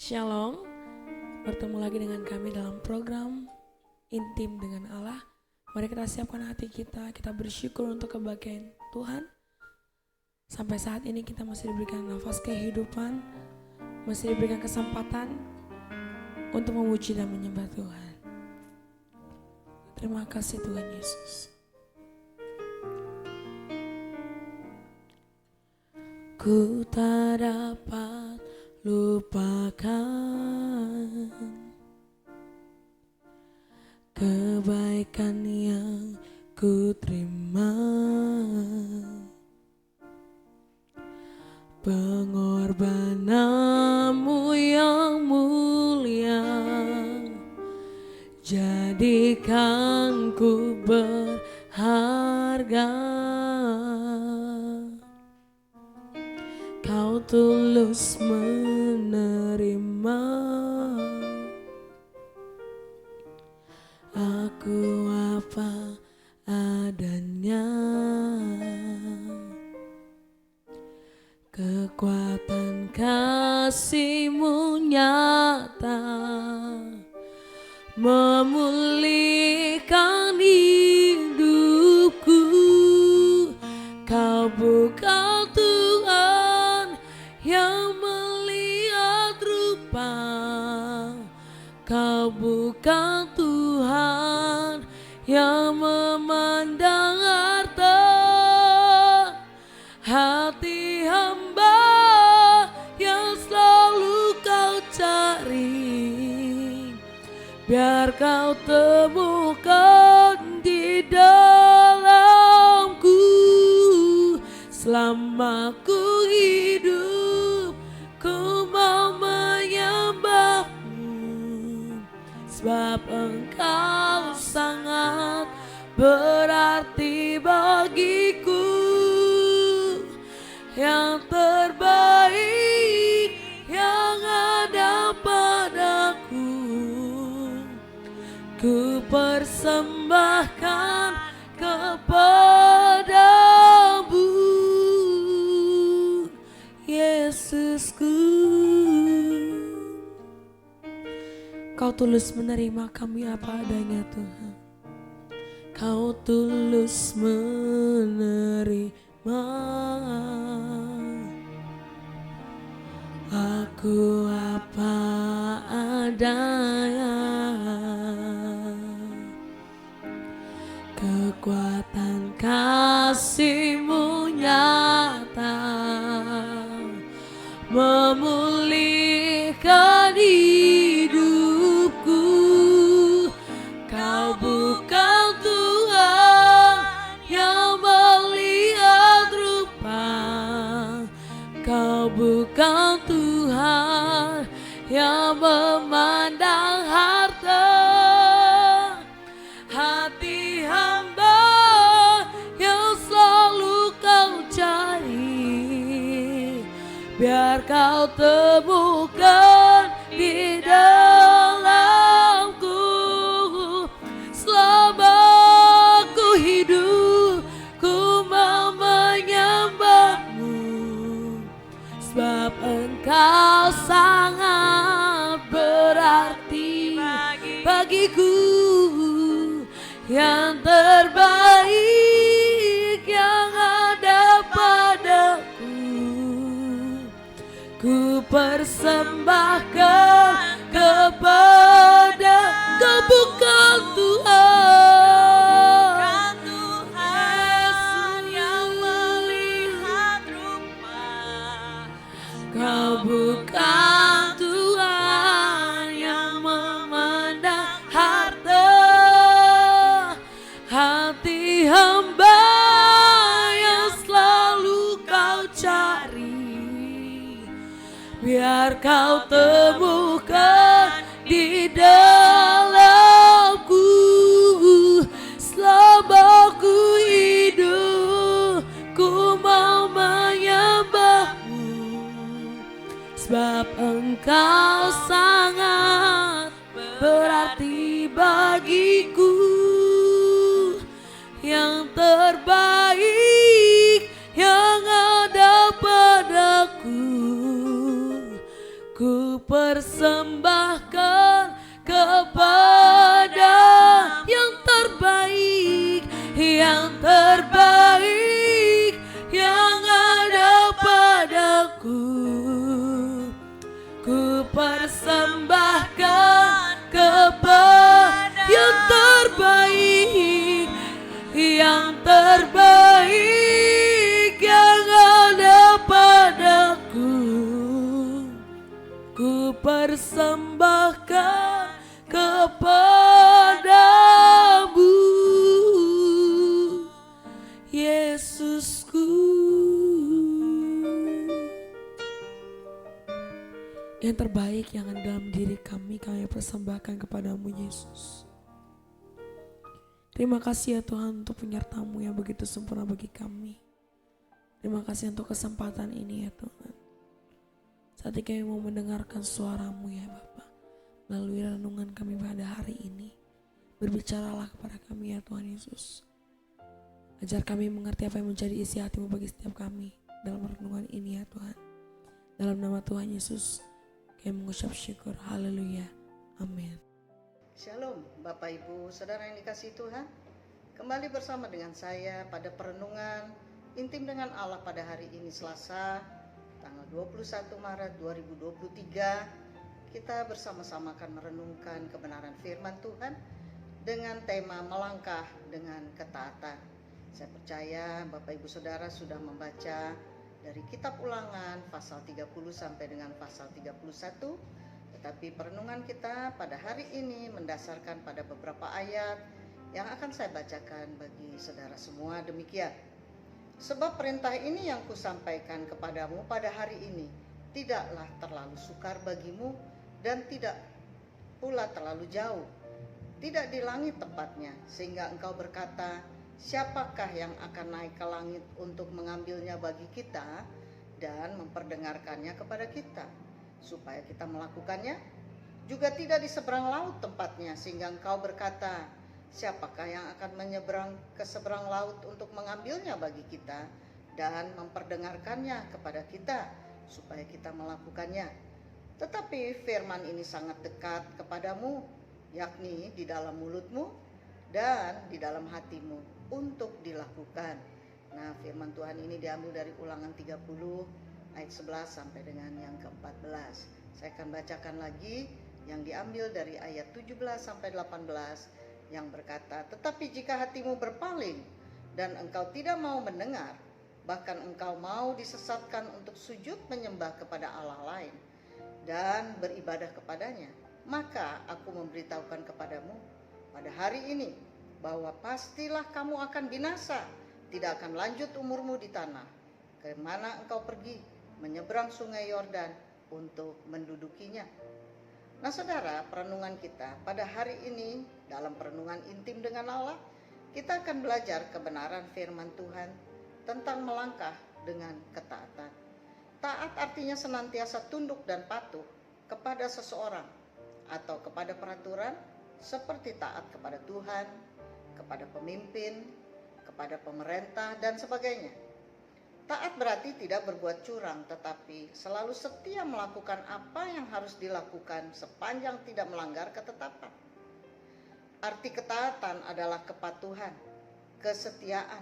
Shalom, bertemu lagi dengan kami dalam program Intim dengan Allah. Mari kita siapkan hati kita bersyukur untuk kebahagiaan Tuhan. Sampai saat ini kita masih diberikan nafas kehidupan, masih diberikan kesempatan untuk memuji dan menyembah Tuhan. Terima kasih Tuhan Yesus. Ku tak dapat lupakan kebaikan yang ku terima, pengorbananmu yang mulia jadikan ku berharga. Kau tulus menerima aku apa adanya. Kekuatan kasih-Mu nyata memulihkan hidupku. Kau bukan Tuhan yang melihat rupa, Kau bukan Tuhan yang memandang harta. Hati hamba yang selalu Kau cari, biar Kau temukan di dalamku. Selama ku hidup, ku mau menyembah-Mu, sebab Engkau sangat berarti bagiku. Yang terbaik yang ada padaku, ku persembahkan kepadamu, Yesusku. Kau tulus menerima kami apa adanya Tuhan. Kau tulus menerima aku apa adanya. Kekuatan kasih-Mu nyata memulihkan hidupku. Kau bukan Tuhan yang melihat rupa, Kau bukan Tuhan yang memandang harta. Hati hamba yang selalu Kau cari, biar Kau temukan di dalamku. Selama ku hidup, ku mau menyembah-Mu, sebab Engkau sangat berarti bagiku. Yang terbaik yang ada padaku, ku persembahkan kepada Kau bukan Tuhan, Tuhan yang melihat rupa, Kau bukan Tuhan yang memandang harta. Hati hamba yang selalu Kau cari, biar Kau temukan di dalamku. Selama ku hidup, ku mau menyembah-Mu, sebab Engkau sangat berarti bagiku. Yang terbaik yang ada padaku, ku persembahkan yang terbaik yang ada padaku. Ku persembahkan kepada yang terbaik yang ada padaku. Ku persembahkan kepadamu, Yesusku. Yang terbaik yang ada dalam diri kami persembahkan kepadamu, Yesus. Terima kasih ya Tuhan untuk penyertamu yang begitu sempurna bagi kami. Terima kasih untuk kesempatan ini ya Tuhan. Saat kami mau mendengarkan suaramu ya Bapa, melalui renungan kami pada hari ini. Berbicaralah kepada kami ya Tuhan Yesus. Ajar kami mengerti apa yang menjadi isi hatimu bagi setiap kami dalam renungan ini ya Tuhan. Dalam nama Tuhan Yesus kami mengucap syukur. Haleluya. Amin. Shalom Bapak Ibu Saudara yang dikasihi Tuhan. Kembali bersama dengan saya pada perenungan intim dengan Allah pada hari ini Selasa tanggal 21 Maret 2023. Kita bersama-sama akan merenungkan kebenaran firman Tuhan dengan tema melangkah dengan ketaatan. Saya percaya Bapak Ibu Saudara sudah membaca dari kitab Ulangan pasal 30 sampai dengan pasal 31. Tetapi perenungan kita pada hari ini mendasarkan pada beberapa ayat yang akan saya bacakan bagi saudara semua. Demikian. Sebab perintah ini yang kusampaikan kepadamu pada hari ini tidaklah terlalu sukar bagimu dan tidak pula terlalu jauh. Tidak di langit tepatnya sehingga engkau berkata, siapakah yang akan naik ke langit untuk mengambilnya bagi kita dan memperdengarkannya kepada kita, supaya kita melakukannya? Juga tidak di seberang laut tempatnya sehingga engkau berkata, siapakah yang akan menyeberang ke seberang laut untuk mengambilnya bagi kita dan memperdengarkannya kepada kita, supaya kita melakukannya? Tetapi firman ini sangat dekat kepadamu, yakni di dalam mulutmu dan di dalam hatimu untuk dilakukan. Nah, firman Tuhan ini diambil dari Ulangan 30 ayat 11 sampai dengan yang ke-14. Saya akan bacakan lagi yang diambil dari ayat 17 sampai 18 yang berkata, tetapi jika hatimu berpaling dan engkau tidak mau mendengar, bahkan engkau mau disesatkan untuk sujud menyembah kepada Allah lain dan beribadah kepadanya, maka aku memberitahukan kepadamu pada hari ini bahwa pastilah kamu akan binasa, tidak akan lanjut umurmu di tanah kemana engkau pergi menyeberang sungai Yordan untuk mendudukinya. Nah saudara, perenungan kita pada hari ini dalam perenungan intim dengan Allah, kita akan belajar kebenaran firman Tuhan tentang melangkah dengan ketaatan. Taat artinya senantiasa tunduk dan patuh kepada seseorang atau kepada peraturan, seperti taat kepada Tuhan, kepada pemimpin, kepada pemerintah dan sebagainya. Taat berarti tidak berbuat curang, tetapi selalu setia melakukan apa yang harus dilakukan sepanjang tidak melanggar ketetapan. Arti ketaatan adalah kepatuhan, kesetiaan,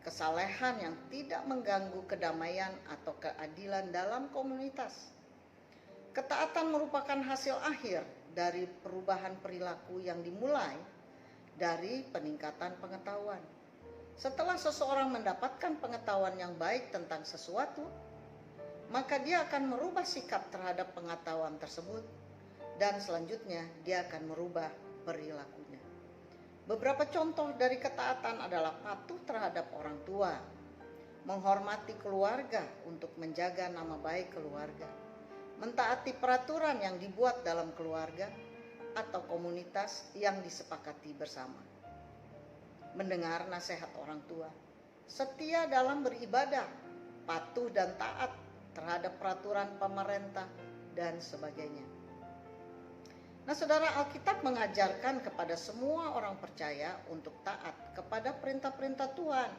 kesalehan yang tidak mengganggu kedamaian atau keadilan dalam komunitas. Ketaatan merupakan hasil akhir dari perubahan perilaku yang dimulai dari peningkatan pengetahuan. Setelah seseorang mendapatkan pengetahuan yang baik tentang sesuatu, maka dia akan merubah sikap terhadap pengetahuan tersebut dan selanjutnya dia akan merubah perilakunya. Beberapa contoh dari ketaatan adalah patuh terhadap orang tua, menghormati keluarga untuk menjaga nama baik keluarga, mentaati peraturan yang dibuat dalam keluarga atau komunitas yang disepakati bersama, mendengar nasihat orang tua, setia dalam beribadah, patuh dan taat terhadap peraturan pemerintah dan sebagainya. Nah saudara, Alkitab mengajarkan kepada semua orang percaya untuk taat kepada perintah-perintah Tuhan.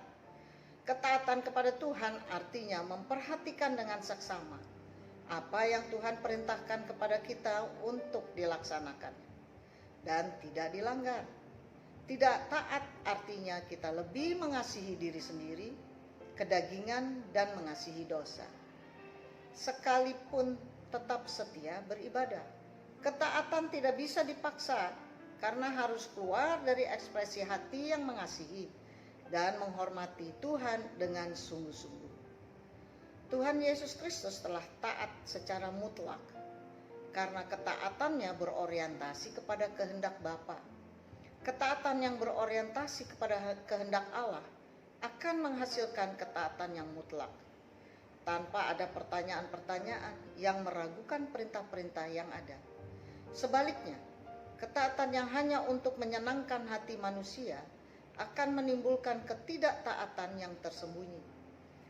Ketaatan kepada Tuhan artinya memperhatikan dengan seksama apa yang Tuhan perintahkan kepada kita untuk dilaksanakan dan tidak dilanggar. Tidak taat artinya kita lebih mengasihi diri sendiri, kedagingan, dan mengasihi dosa. Sekalipun tetap setia beribadah, ketaatan tidak bisa dipaksa karena harus keluar dari ekspresi hati yang mengasihi dan menghormati Tuhan dengan sungguh-sungguh. Tuhan Yesus Kristus telah taat secara mutlak karena ketaatannya berorientasi kepada kehendak Bapa. Ketaatan yang berorientasi kepada kehendak Allah akan menghasilkan ketaatan yang mutlak tanpa ada pertanyaan-pertanyaan yang meragukan perintah-perintah yang ada. Sebaliknya, ketaatan yang hanya untuk menyenangkan hati manusia akan menimbulkan ketidaktaatan yang tersembunyi.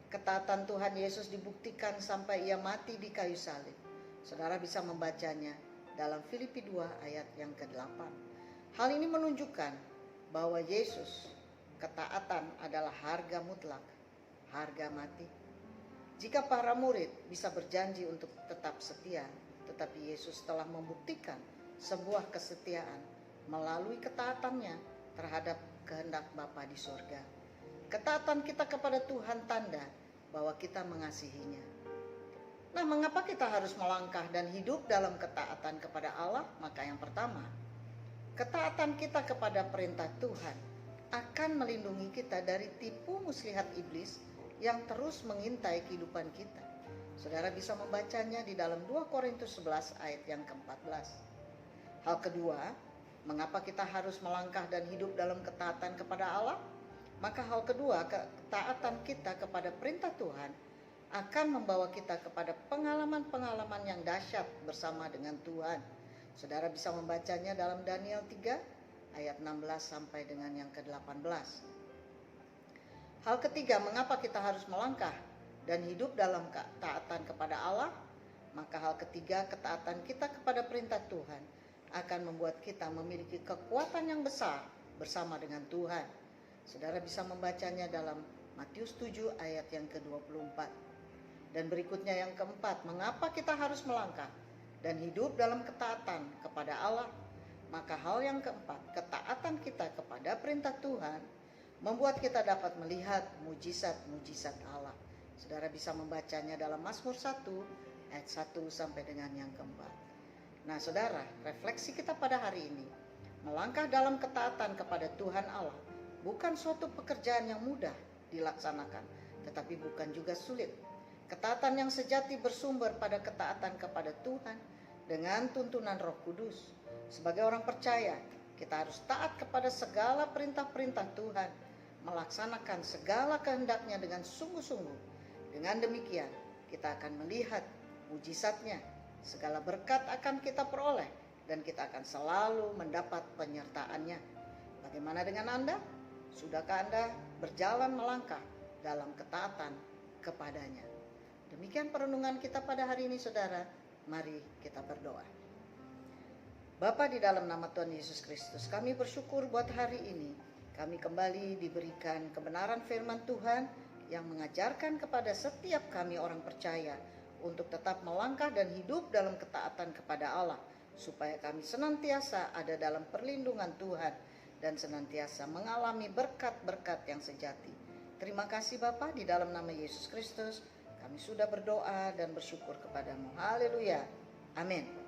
Ketaatan Tuhan Yesus dibuktikan sampai ia mati di kayu salib. Saudara bisa membacanya dalam Filipi 2 ayat yang ke-8. Hal ini menunjukkan bahwa Yesus, ketaatan adalah harga mutlak, harga mati. Jika para murid bisa berjanji untuk tetap setia, tetapi Yesus telah membuktikan sebuah kesetiaan melalui ketaatannya terhadap kehendak Bapa di sorga. Ketaatan kita kepada Tuhan tanda bahwa kita mengasihinya. Nah, mengapa kita harus melangkah dan hidup dalam ketaatan kepada Allah? Maka yang pertama, ketaatan kita kepada perintah Tuhan akan melindungi kita dari tipu muslihat iblis yang terus mengintai kehidupan kita. Saudara bisa membacanya di dalam 2 Korintus 11 ayat yang ke-14. Hal kedua, mengapa kita harus melangkah dan hidup dalam ketaatan kepada Allah? Maka hal kedua, ketaatan kita kepada perintah Tuhan akan membawa kita kepada pengalaman-pengalaman yang dahsyat bersama dengan Tuhan. Saudara bisa membacanya dalam Daniel 3 ayat 16 sampai dengan yang ke-18. Hal ketiga, mengapa kita harus melangkah dan hidup dalam ketaatan kepada Allah? Maka hal ketiga, ketaatan kita kepada perintah Tuhan akan membuat kita memiliki kekuatan yang besar bersama dengan Tuhan. Saudara bisa membacanya dalam Matius 7 ayat yang ke-24. Dan berikutnya yang keempat, mengapa kita harus melangkah dan hidup dalam ketaatan kepada Allah? Maka hal yang keempat, ketaatan kita kepada perintah Tuhan membuat kita dapat melihat mujizat-mujizat Allah. Saudara bisa membacanya dalam Mazmur 1 ayat 1 sampai dengan yang keempat. Nah saudara, refleksi kita pada hari ini, melangkah dalam ketaatan kepada Tuhan Allah bukan suatu pekerjaan yang mudah dilaksanakan, tetapi bukan juga sulit. Ketaatan yang sejati bersumber pada ketaatan kepada Tuhan dengan tuntunan Roh Kudus. Sebagai orang percaya, kita harus taat kepada segala perintah-perintah Tuhan, melaksanakan segala kehendaknya dengan sungguh-sungguh. Dengan demikian, kita akan melihat mujizatnya. Segala berkat akan kita peroleh dan kita akan selalu mendapat penyertaannya. Bagaimana dengan Anda? Sudahkah Anda berjalan melangkah dalam ketaatan kepadanya? Demikian perenungan kita pada hari ini, saudara. Mari kita berdoa. Bapa, di dalam nama Tuhan Yesus Kristus, kami bersyukur buat hari ini. Kami kembali diberikan kebenaran firman Tuhan yang mengajarkan kepada setiap kami orang percaya untuk tetap melangkah dan hidup dalam ketaatan kepada Allah, supaya kami senantiasa ada dalam perlindungan Tuhan dan senantiasa mengalami berkat-berkat yang sejati. Terima kasih Bapa, di dalam nama Yesus Kristus kami sudah berdoa dan bersyukur kepadamu. Haleluya. Amin.